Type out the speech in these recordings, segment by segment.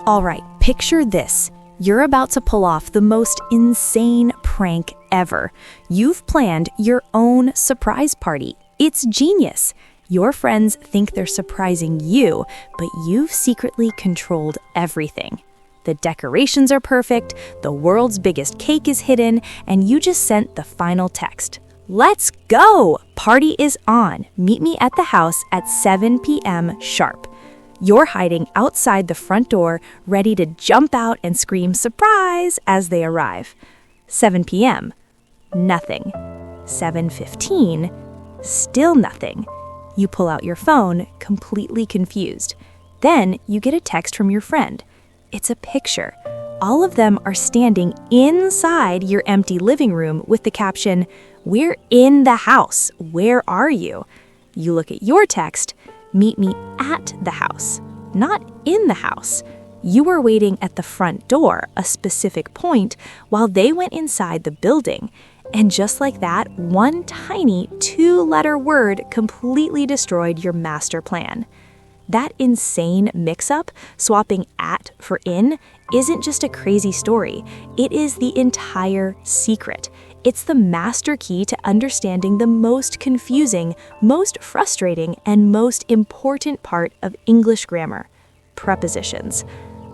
All right, picture this. You're about to pull off the most insane prank ever. You've planned your own surprise party. It's genius. Your friends think they're surprising you, but you've secretly controlled everything. The decorations are perfect, the world's biggest cake is hidden, and you just sent the final text. Let's go! Party is on. Meet me at the house at 7 p.m. sharp. You're hiding outside the front door, ready to jump out and scream surprise as they arrive. 7 p.m. Nothing. 7:15. Still nothing. You pull out your phone, completely confused. Then you get a text from your friend. It's a picture. All of them are standing inside your empty living room with the caption, "We're in the house. Where are you?" You look at your text, "Meet me at the house," not in the house. You were waiting at the front door, a specific point, while they went inside the building. And just like that, one tiny 2-letter word completely destroyed your master plan. That insane mix-up, swapping at for in, isn't just a crazy story. It is the entire secret. It's the master key to understanding the most confusing, most frustrating, and most important part of English grammar: prepositions.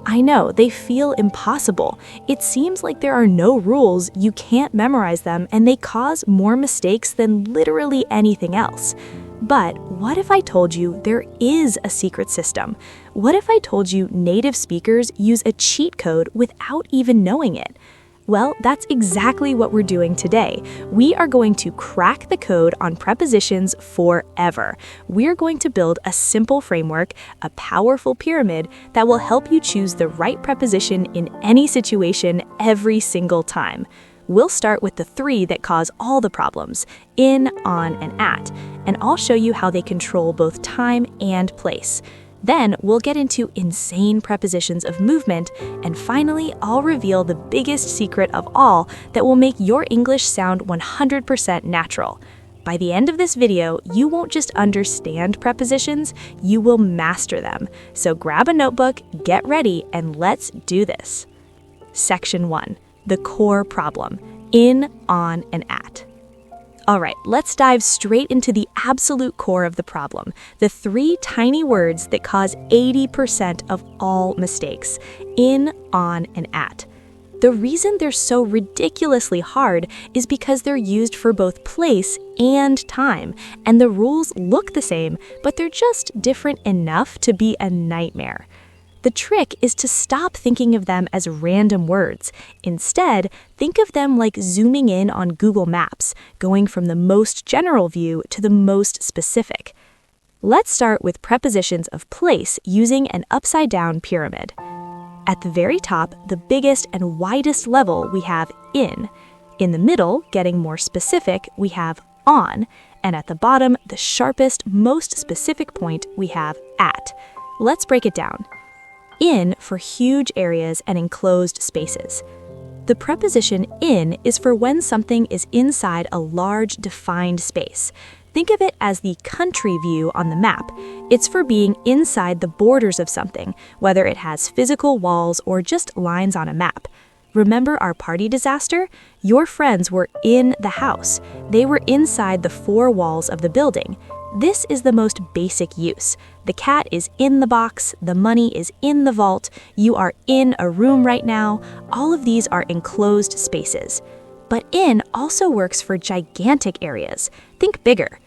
I know, they feel impossible. It seems like there are no rules, you can't memorize them, and they cause more mistakes than literally anything else. But what if I told you there is a secret system? What if I told you native speakers use a cheat code without even knowing it? Well, that's exactly what we're doing today. We are going to crack the code on prepositions forever. We're going to build a simple framework, a powerful pyramid that will help you choose the right preposition in any situation every single time. We'll start with the 3 that cause all the problems: in, on, and at, and I'll show you how they control both time and place. Then we'll get into insane prepositions of movement, and finally, I'll reveal the biggest secret of all that will make your English sound 100% natural. By the end of this video, you won't just understand prepositions, you will master them. So grab a notebook, get ready, and let's do this. Section 1. The core problem: in, on, and at. All right, let's dive straight into the absolute core of the problem, the 3 tiny words that cause 80% of all mistakes: in, on, and at. The reason they're so ridiculously hard is because they're used for both place and time, and the rules look the same, but they're just different enough to be a nightmare. The trick is to stop thinking of them as random words. Instead, think of them like zooming in on Google Maps, going from the most general view to the most specific. Let's start with prepositions of place using an upside-down pyramid. At the very top, the biggest and widest level, we have in. In the middle, getting more specific, we have on. And at the bottom, the sharpest, most specific point, we have at. Let's break it down. In for huge areas and enclosed spaces. The preposition in is for when something is inside a large defined space. Think of it as the country view on the map. It's for being inside the borders of something, whether it has physical walls or just lines on a map. Remember our party disaster? Your friends were in the house. They were inside the 4 walls of the building. This is the most basic use. The cat is in the box, the money is in the vault, you are in a room right now. All of these are enclosed spaces. But in also works for gigantic areas. Think bigger.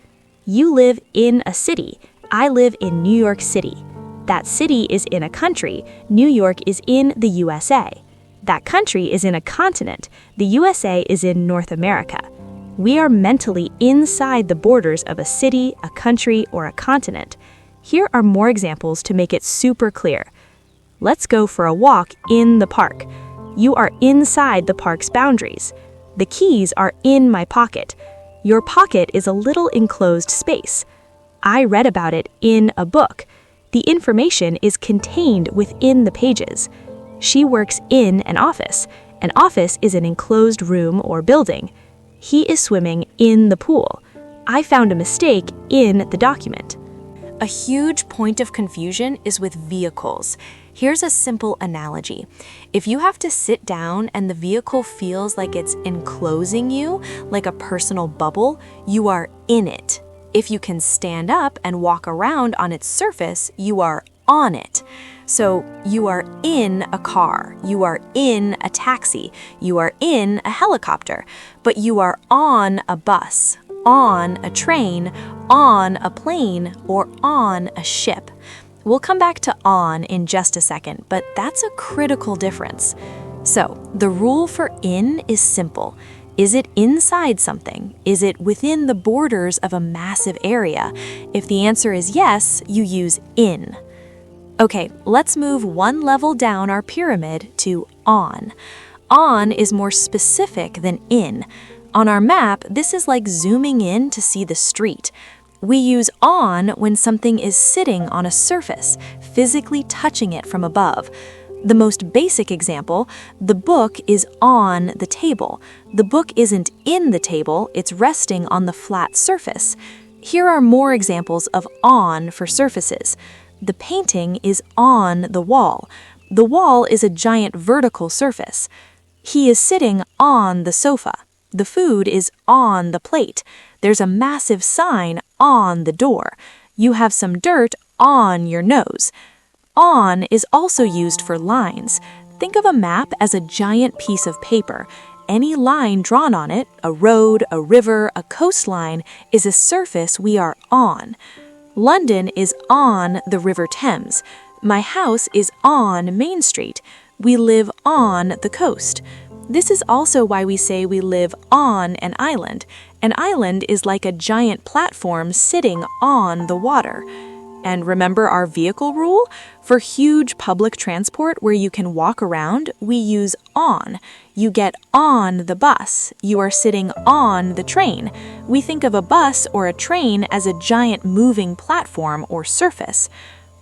You live in a city. I live in New York City. That city is in a country. New York is in the USA. That country is in a continent. The USA is in North America. We are mentally inside the borders of a city, a country, or a continent. Here are more examples to make it super clear. Let's go for a walk in the park. You are inside the park's boundaries. The keys are in my pocket. Your pocket is a little enclosed space. I read about it in a book. The information is contained within the pages. She works in an office. An office is an enclosed room or building. He is swimming in the pool. I found a mistake in the document. A huge point of confusion is with vehicles. Here's a simple analogy. If you have to sit down and the vehicle feels like it's enclosing you, like a personal bubble, you are in it. If you can stand up and walk around on its surface, you are on it. So you are in a car, you are in a taxi, you are in a helicopter, but you are on a bus, on a train, on a plane, or on a ship. We'll come back to on in just a second, but that's a critical difference. So the rule for in is simple. Is it inside something? Is it within the borders of a massive area? If the answer is yes, you use in. Okay, let's move one level down our pyramid to on. On is more specific than in. On our map, this is like zooming in to see the street. We use on when something is sitting on a surface, physically touching it from above. The most basic example, the book is on the table. The book isn't in the table, it's resting on the flat surface. Here are more examples of on for surfaces. The painting is on the wall. The wall is a giant vertical surface. He is sitting on the sofa. The food is on the plate. There's a massive sign on the door. You have some dirt on your nose. On is also used for lines. Think of a map as a giant piece of paper. Any line drawn on it, a road, a river, a coastline, is a surface we are on. London is on the River Thames. My house is on Main Street. We live on the coast. This is also why we say we live on an island. An island is like a giant platform sitting on the water. And remember our vehicle rule? For huge public transport where you can walk around, we use on. You get on the bus. You are sitting on the train. We think of a bus or a train as a giant moving platform or surface.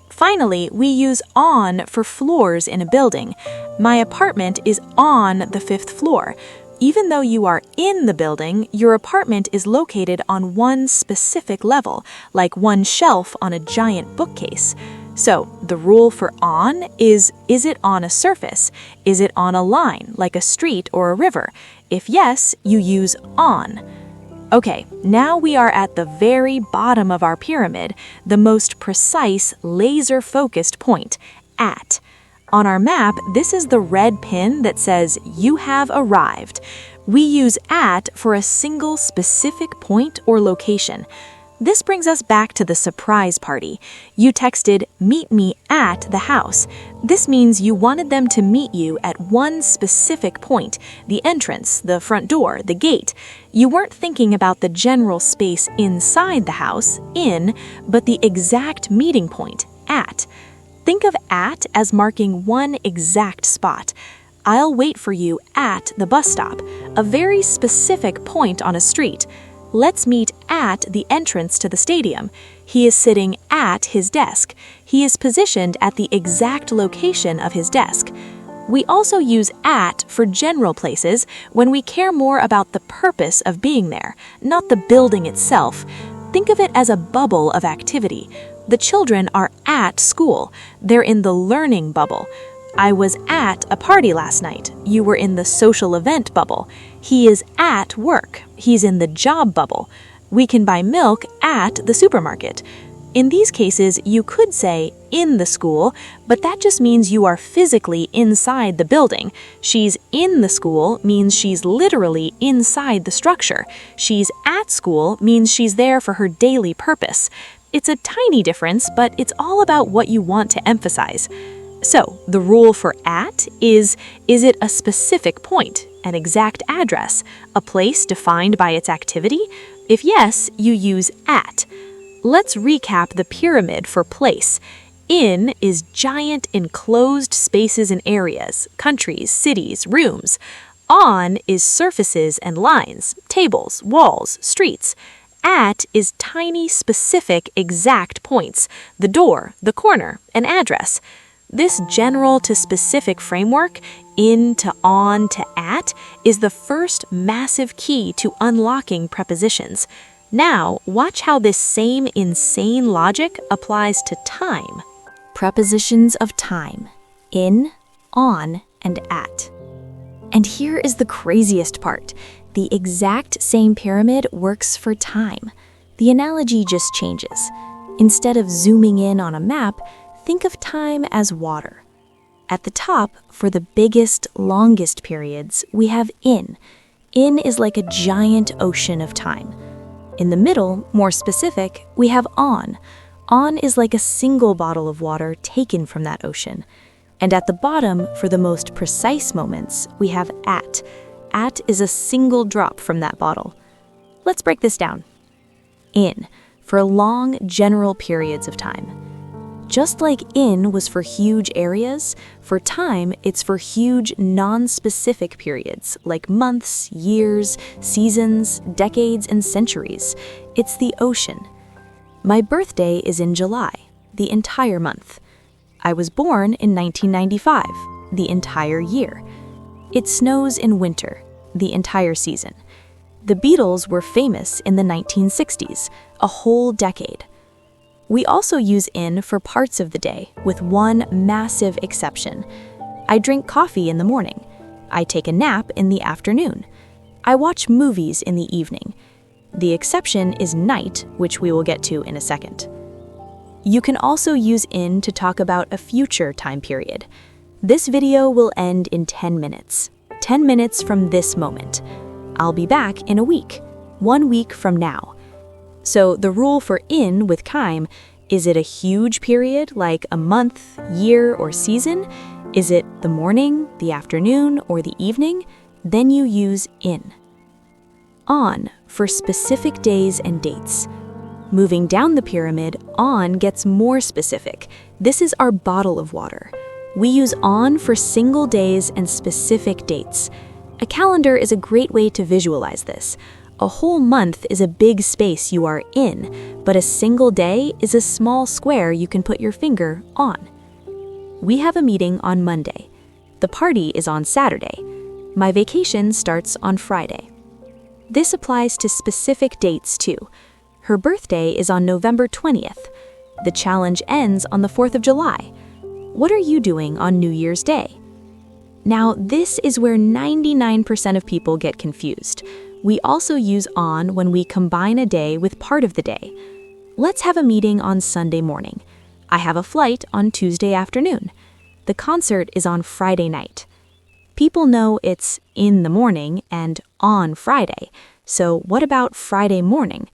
Finally, we use on for floors in a building. My apartment is on the 5th floor. Even though you are in the building, your apartment is located on one specific level, like one shelf on a giant bookcase. So, the rule for on is it on a surface? Is it on a line, like a street or a river? If yes, you use on. Okay, now we are at the very bottom of our pyramid, the most precise, laser-focused point, at. On our map, this is the red pin that says, "You have arrived." We use at for a single specific point or location. This brings us back to the surprise party. You texted, "Meet me at the house." This means you wanted them to meet you at one specific point, the entrance, the front door, the gate. You weren't thinking about the general space inside the house, in, but the exact meeting point, at. Think of at as marking one exact spot. I'll wait for you at the bus stop, a very specific point on a street. Let's meet at the entrance to the stadium. He is sitting at his desk. He is positioned at the exact location of his desk. We also use at for general places when we care more about the purpose of being there, not the building itself. Think of it as a bubble of activity. The children are at school. They're in the learning bubble. I was at a party last night. You were in the social event bubble. He is at work. He's in the job bubble. We can buy milk at the supermarket. In these cases, you could say in the school, but that just means you are physically inside the building. She's in the school means she's literally inside the structure. She's at school means she's there for her daily purpose. It's a tiny difference, but it's all about what you want to emphasize. So, the rule for at is it a specific point, an exact address, a place defined by its activity? If yes, you use at. Let's recap the pyramid for place. In is giant enclosed spaces and areas, countries, cities, rooms. On is surfaces and lines, tables, walls, streets. At is tiny, specific, exact points, the door, the corner, an address. This general to specific framework, in to on to at, is the first massive key to unlocking prepositions. Now, watch how this same insane logic applies to time. Prepositions of time. in, on, and at. And here is the craziest part. The exact same pyramid works for time. The analogy just changes. Instead of zooming in on a map, think of time as water. At the top, for the biggest, longest periods, we have in. In is like a giant ocean of time. In the middle, more specific, we have on. On is like a single bottle of water taken from that ocean. And at the bottom, for the most precise moments, we have at. At is a single drop from that bottle. Let's break this down. In, for long, general periods of time. Just like in was for huge areas, for time, it's for huge, non-specific periods, like months, years, seasons, decades, and centuries. It's the ocean. My birthday is in July, the entire month. I was born in 1995, the entire year. It snows in winter, the entire season. The Beatles were famous in the 1960s, a whole decade. We also use in for parts of the day, with one massive exception. I drink coffee in the morning. I take a nap in the afternoon. I watch movies in the evening. The exception is night, which we will get to in a second. You can also use in to talk about a future time period. This video will end in 10 minutes. 10 minutes from this moment. I'll be back in a week, 1 week from now. So the rule for in with time, is it a huge period like a month, year, or season? Is it the morning, the afternoon, or the evening? Then you use in. On, for specific days and dates. Moving down the pyramid, on gets more specific. This is our bottle of water. We use on for single days and specific dates. A calendar is a great way to visualize this. A whole month is a big space you are in, but a single day is a small square you can put your finger on. We have a meeting on Monday. The party is on Saturday. My vacation starts on Friday. This applies to specific dates too. Her birthday is on November 20th. The challenge ends on the 4th of July. What are you doing on New Year's Day? Now, this is where 99% of people get confused. We also use on when we combine a day with part of the day. Let's have a meeting on Sunday morning. I have a flight on Tuesday afternoon. The concert is on Friday night. People know it's in the morning and on Friday. So what about Friday morning?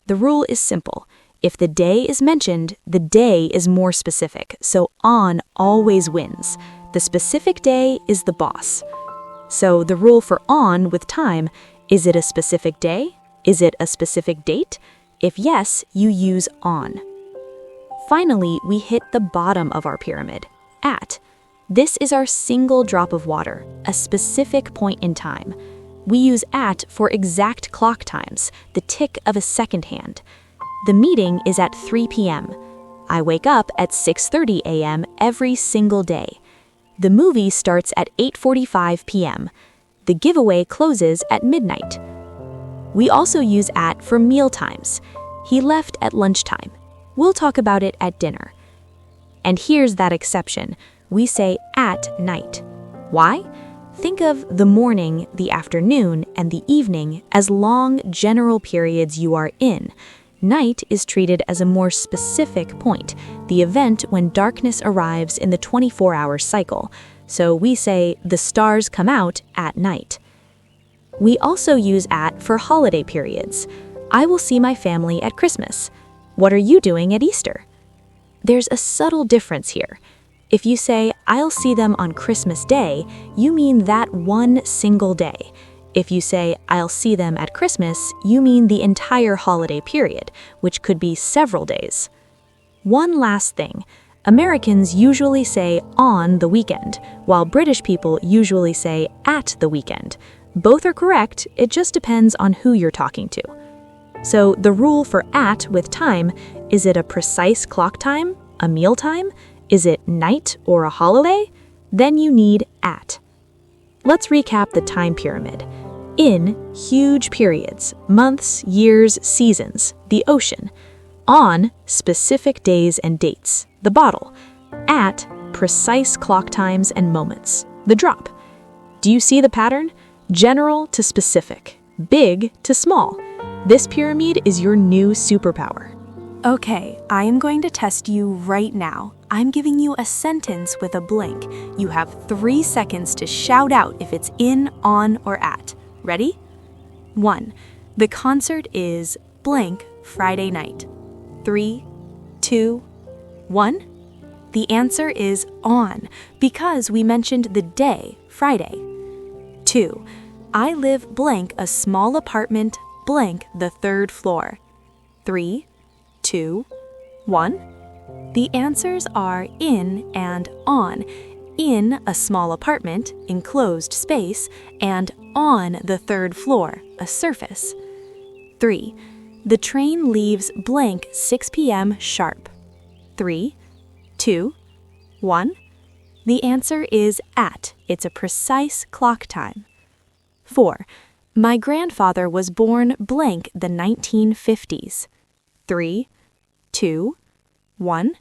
The rule is simple. If the day is mentioned, the day is more specific, so on always wins. The specific day is the boss. So the rule for on with time, is it a specific day? Is it a specific date? If yes, you use on. Finally, we hit the bottom of our pyramid, at. This is our single drop of water, a specific point in time. We use at for exact clock times, the tick of a second hand. The meeting is at 3 p.m. I wake up at 6:30 a.m. every single day. The movie starts at 8:45 p.m. The giveaway closes at midnight. We also use at for meal times. He left at lunchtime. We'll talk about it at dinner. And here's that exception. We say at night. Why? Think of the morning, the afternoon, and the evening as long general periods you are in. Night is treated as a more specific point, the event when darkness arrives in the 24-hour cycle. So we say the stars come out at night. We also use at for holiday periods. I will see my family at Christmas. What are you doing at Easter? There's a subtle difference here. If you say, I'll see them on Christmas Day, you mean that one single day. If you say, I'll see them at Christmas, you mean the entire holiday period, which could be several days. One last thing. Americans usually say on the weekend, while British people usually say at the weekend. Both are correct, it just depends on who you're talking to. So the rule for at with time, is it a precise clock time, a meal time? Is it night or a holiday? Then you need at. Let's recap the time pyramid. In, huge periods, months, years, seasons, the ocean. On, specific days and dates, the bottle. At, precise clock times and moments. The drop. Do you see the pattern? General to specific, big to small. This pyramid is your new superpower. Okay, I am going to test you right now. I'm giving you a sentence with a blank. You have 3 seconds to shout out if it's in, on, or at. Ready? 1. The concert is blank Friday night. 3, 2, 1. The answer is on because we mentioned the day, Friday. 2. I live blank a small apartment blank the 3rd floor. 3, 2, 1. The answers are in and on. In a small apartment, enclosed space, and on the 3rd floor, a surface. 3. The train leaves blank 6 p.m. sharp. 3, 2, 1. The answer is at. It's a precise clock time. 4. My grandfather was born blank the 1950s. 3, 2, 1.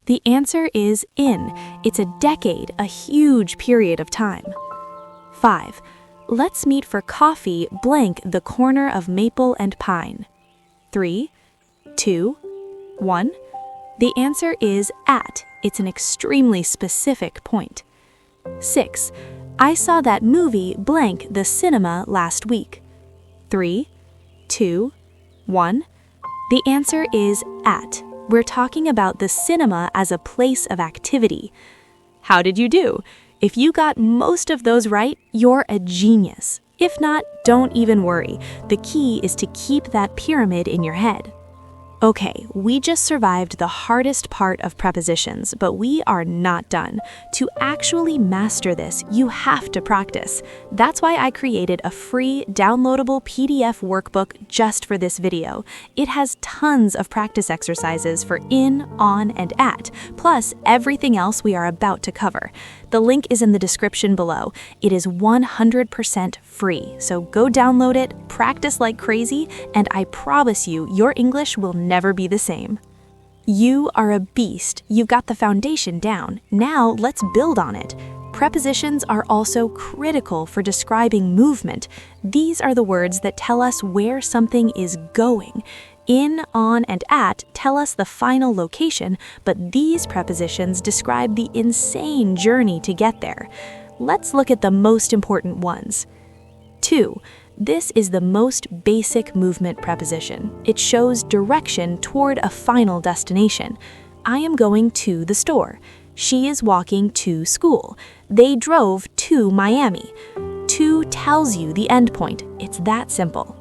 The answer is in. It's a decade, a huge period of time. 5. Let's meet for coffee blank the corner of Maple and Pine. 3, 2, 1. The answer is at. It's an extremely specific point. 6. I saw that movie blank the cinema last week. 3, 2, 1. The answer is at. We're talking about the cinema as a place of activity. How did you do? If you got most of those right, you're a genius. If not, don't even worry. The key is to keep that pyramid in your head. Okay, we just survived the hardest part of prepositions, but we are not done. To actually master this, you have to practice. That's why I created a free, downloadable PDF workbook just for this video. It has tons of practice exercises for in, on, and at, plus everything else we are about to cover. The link is in the description below. It is 100% free, so go download it, practice like crazy, and I promise you, your English will never be the same. You are a beast. You've got the foundation down. Now let's build on it. Prepositions are also critical for describing movement. These are the words that tell us where something is going. In, on, and at tell us the final location, but these prepositions describe the insane journey to get there. Let's look at the most important ones. 2. This is the most basic movement preposition. It shows direction toward a final destination. I am going to the store. She is walking to school. They drove to Miami. To tells you the end point. It's that simple.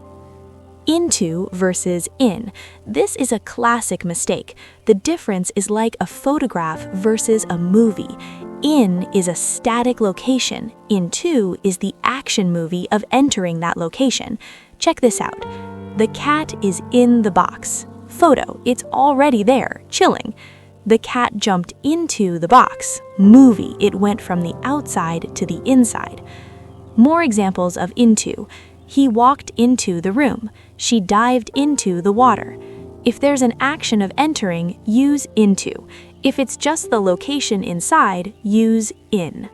Into versus in. This is a classic mistake. The difference is like a photograph versus a movie. In is a static location. Into is the action movie of entering that location. Check this out. The cat is in the box. Photo, it's already there, chilling. The cat jumped into the box. Movie, it went from the outside to the inside. More examples of into. He walked into the room. She dived into the water. If there's an action of entering, use into. If it's just the location inside, use in.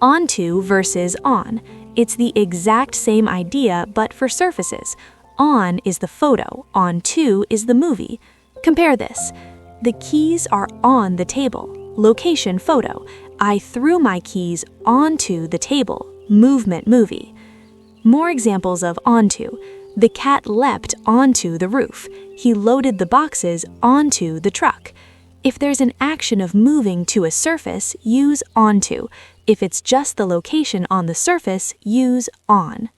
Onto versus on. It's the exact same idea, but for surfaces. On is the photo, onto is the movie. Compare this. The keys are on the table. Location photo. I threw my keys onto the table. Movement movie. More examples of onto. The cat leapt onto the roof. He loaded the boxes onto the truck. If there's an action of moving to a surface, use onto. If it's just the location on the surface, use on.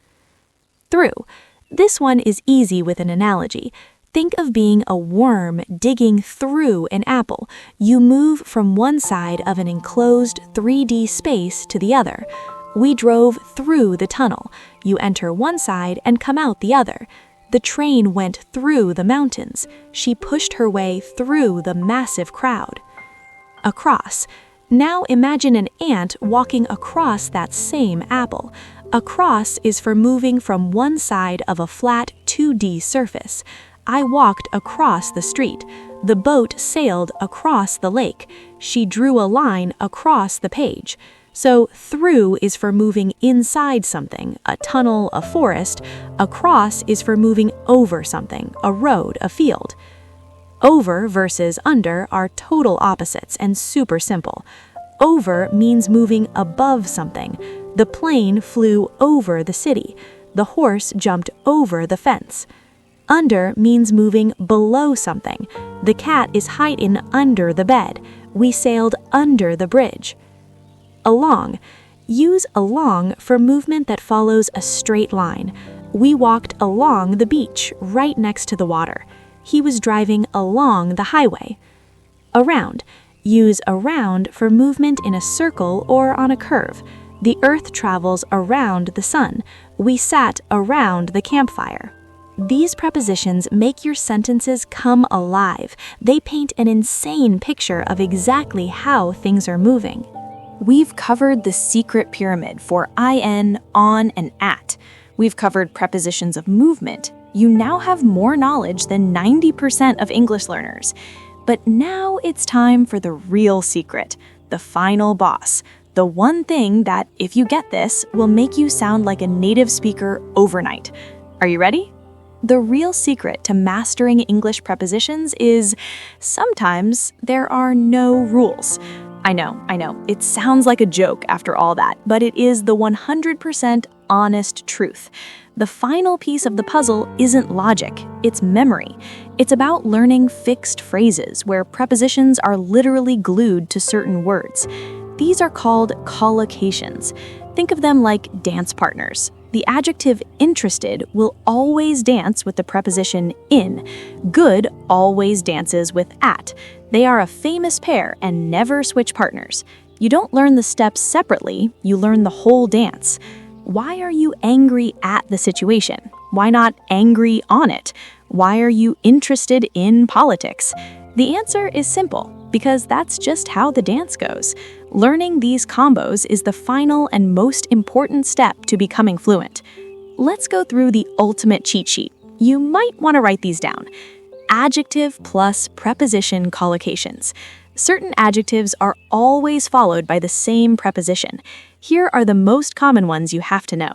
Through. This one is easy with an analogy. Think of being a worm digging through an apple. You move from one side of an enclosed 3D space to the other. We drove through the tunnel. You enter one side and come out the other. The train went through the mountains. She pushed her way through the massive crowd. Across. Now imagine an ant walking across that same apple. Across is for moving from one side of a flat 2D surface. I walked across the street. The boat sailed across the lake. She drew a line across the page. So through is for moving inside something, a tunnel, a forest. Across is for moving over something, a road, a field. Over versus under are total opposites and super simple. Over means moving above something. The plane flew over the city. The horse jumped over the fence. Under means moving below something. The cat is hiding under the bed. We sailed under the bridge. Along. Use along for movement that follows a straight line. We walked along the beach, right next to the water. He was driving along the highway. Around. Use around for movement in a circle or on a curve. The earth travels around the sun. We sat around the campfire. These prepositions make your sentences come alive. They paint an insane picture of exactly how things are moving. We've covered the secret pyramid for in, on, and at. We've covered prepositions of movement. You now have more knowledge than 90% of English learners. But now it's time for the real secret, the final boss, the one thing that, if you get this, will make you sound like a native speaker overnight. Are you ready? The real secret to mastering English prepositions is sometimes there are no rules. I know, it sounds like a joke after all that, but it is the 100% honest truth. The final piece of the puzzle isn't logic, it's memory. It's about learning fixed phrases where prepositions are literally glued to certain words. These are called collocations. Think of them like dance partners. The adjective interested will always dance with the preposition in. Good always dances with at. They are a famous pair and never switch partners. You don't learn the steps separately, you learn the whole dance. Why are you angry at the situation? Why not angry on it? Why are you interested in politics? The answer is simple, because that's just how the dance goes. Learning these combos is the final and most important step to becoming fluent. Let's go through the ultimate cheat sheet. You might want to write these down. Adjective plus preposition collocations. Certain adjectives are always followed by the same preposition. Here are the most common ones you have to know.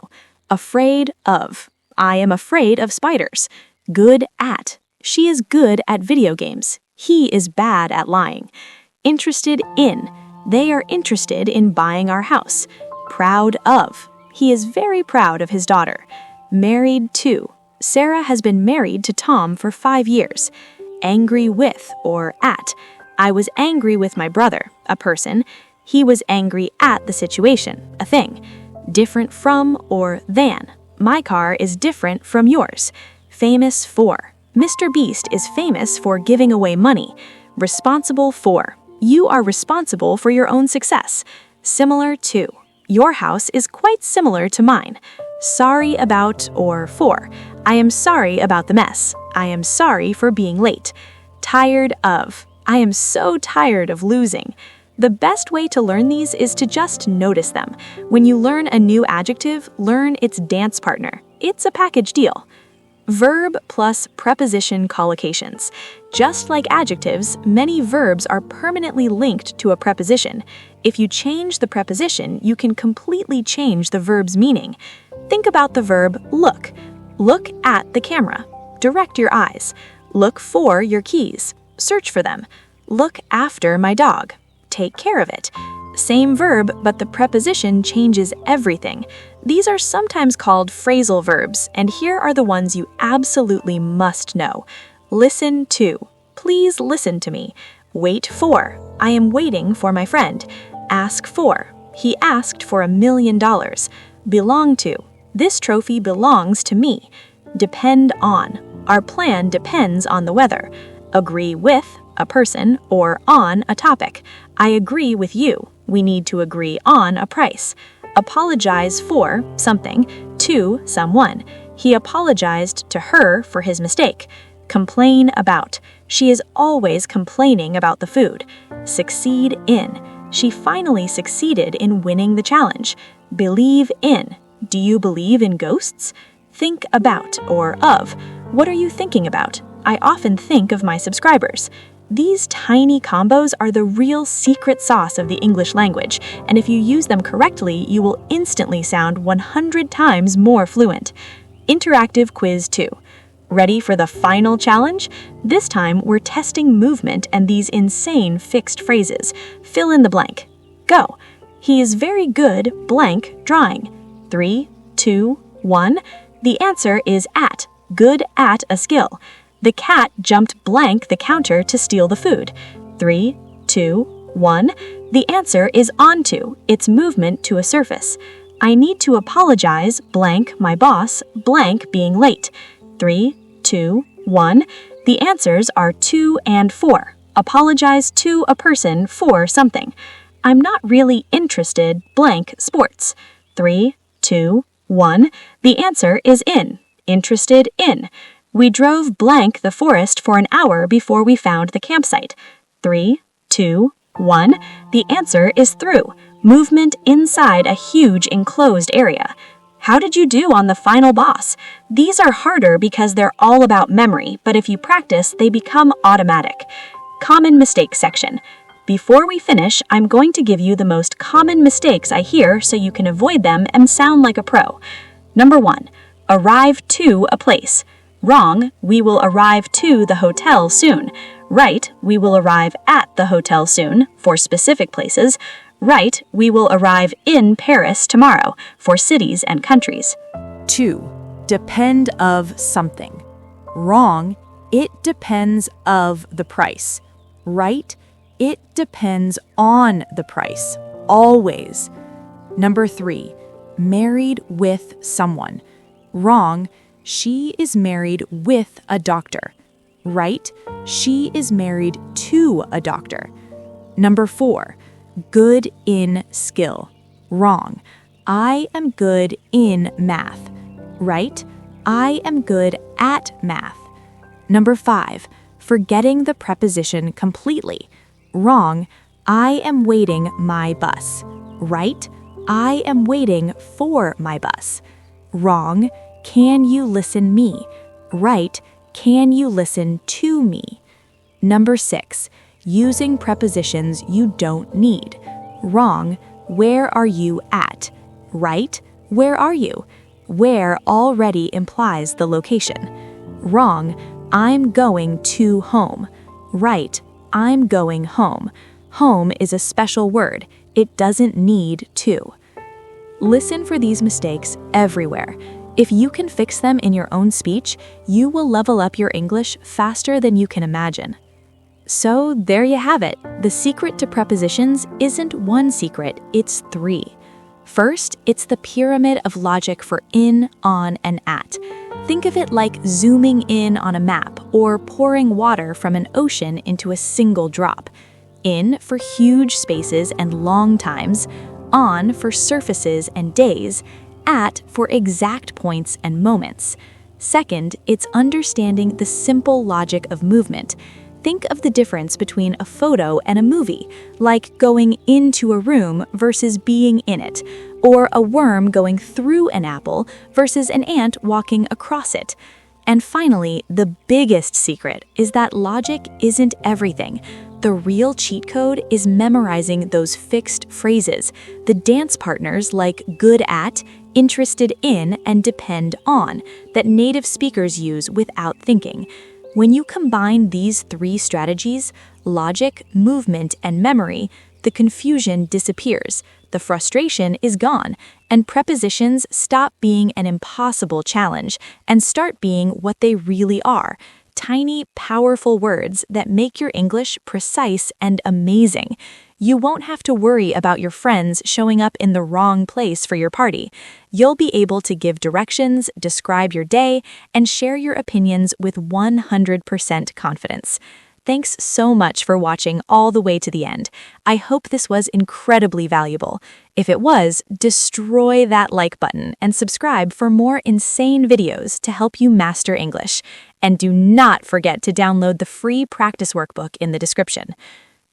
Afraid of. I am afraid of spiders. Good at. She is good at video games. He is bad at lying. Interested in. They are interested in buying our house. Proud of. He is very proud of his daughter. Married to. Sarah has been married to Tom for 5 years. Angry with or at. I was angry with my brother, a person. He was angry at the situation, a thing. Different from or than. My car is different from yours. Famous for. Mr. Beast is famous for giving away money. Responsible for. You are responsible for your own success. Similar to. Your house is quite similar to mine. Sorry about or for. I am sorry about the mess. I am sorry for being late. Tired of. I am so tired of losing. The best way to learn these is to just notice them. When you learn a new adjective, learn its dance partner. It's a package deal. Verb plus preposition collocations. Just like adjectives, many verbs are permanently linked to a preposition. If you change the preposition, you can completely change the verb's meaning. Think about the verb look. Look at the camera. Direct your eyes. Look for your keys. Search for them. Look after my dog. Take care of it. Same verb, but the preposition changes everything. These are sometimes called phrasal verbs, and here are the ones you absolutely must know. Listen to. Please listen to me. Wait for. I am waiting for my friend. Ask for. He asked for $1 million. Belong to. This trophy belongs to me. Depend on. Our plan depends on the weather. Agree with, a person, or on a topic. I agree with you. We need to agree on a price. Apologize for something to someone. He apologized to her for his mistake. Complain about. She is always complaining about the food. Succeed in. She finally succeeded in winning the challenge. Believe in. Do you believe in ghosts? Think about or of. What are you thinking about? I often think of my subscribers. These tiny combos are the real secret sauce of the English language, and if you use them correctly, you will instantly sound 100 times more fluent. Interactive quiz 2. Ready for the final challenge? This time, we're testing movement and these insane fixed phrases. Fill in the blank. Go. He is very good blank drawing. 3, 2, 1. The answer is at. Good at a skill. The cat jumped blank the counter to steal the food. 3, 2, 1. The answer is onto. It's movement to a surface. I need to apologize blank my boss blank being late. 3, 2, 1. The answers are 2 and 4. Apologize to a person for something. I'm not really interested blank sports. 3, 2, 1. The answer is in. Interested in. We drove blank the forest for an hour before we found the campsite. 3, 2, 1. The answer is through. Movement inside a huge enclosed area. How did you do on the final boss? These are harder because they're all about memory, but if you practice, they become automatic. Common mistakes section. Before we finish, I'm going to give you the most common mistakes I hear so you can avoid them and sound like a pro. Number 1. Arrive to a place. Wrong, we will arrive to the hotel soon. Right, we will arrive at the hotel soon, for specific places. Right, we will arrive in Paris tomorrow, for cities and countries. 2. Depend of something. Wrong, it depends of the price. Right, it depends on the price. Always. Number 3. Married with someone. Wrong, she is married with a doctor. Right, she is married to a doctor. Number 4. Good in skill. Wrong, I am good in math. Right, I am good at math. Number 5. Forgetting the preposition completely. Wrong, I am waiting my bus. Right, I am waiting for my bus. Wrong, can you listen me? Right, can you listen to me? Number 6. Using prepositions you don't need. Wrong, where are you at? Right, where are you? Where already implies the location. Wrong, I'm going to home. Right, I'm going home. Home is a special word. It doesn't need to. Listen for these mistakes everywhere. If you can fix them in your own speech, you will level up your English faster than you can imagine. So there you have it. The secret to prepositions isn't one secret, it's 3. First, it's the pyramid of logic for in, on, and at. Think of it like zooming in on a map or pouring water from an ocean into a single drop. In for huge spaces and long times, on for surfaces and days, at for exact points and moments. Second, it's understanding the simple logic of movement. Think of the difference between a photo and a movie, like going into a room versus being in it, or a worm going through an apple versus an ant walking across it. And finally, the biggest secret is that logic isn't everything. The real cheat code is memorizing those fixed phrases, the dance partners like good at, interested in, and depend on, that native speakers use without thinking. When you combine these 3 strategies, logic, movement, and memory, the confusion disappears, the frustration is gone, and prepositions stop being an impossible challenge and start being what they really are. Tiny, powerful words that make your English precise and amazing. You won't have to worry about your friends showing up in the wrong place for your party. You'll be able to give directions, describe your day, and share your opinions with 100% confidence. Thanks so much for watching all the way to the end. I hope this was incredibly valuable. If it was, destroy that like button and subscribe for more insane videos to help you master English. And do not forget to download the free practice workbook in the description.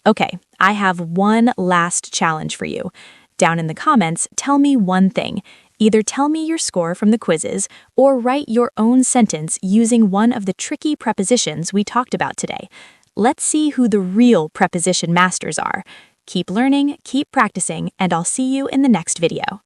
Okay, I have one last challenge for you. Down in the comments, tell me one thing. Either tell me your score from the quizzes or write your own sentence using one of the tricky prepositions we talked about today. Let's see who the real preposition masters are. Keep learning, keep practicing, and I'll see you in the next video.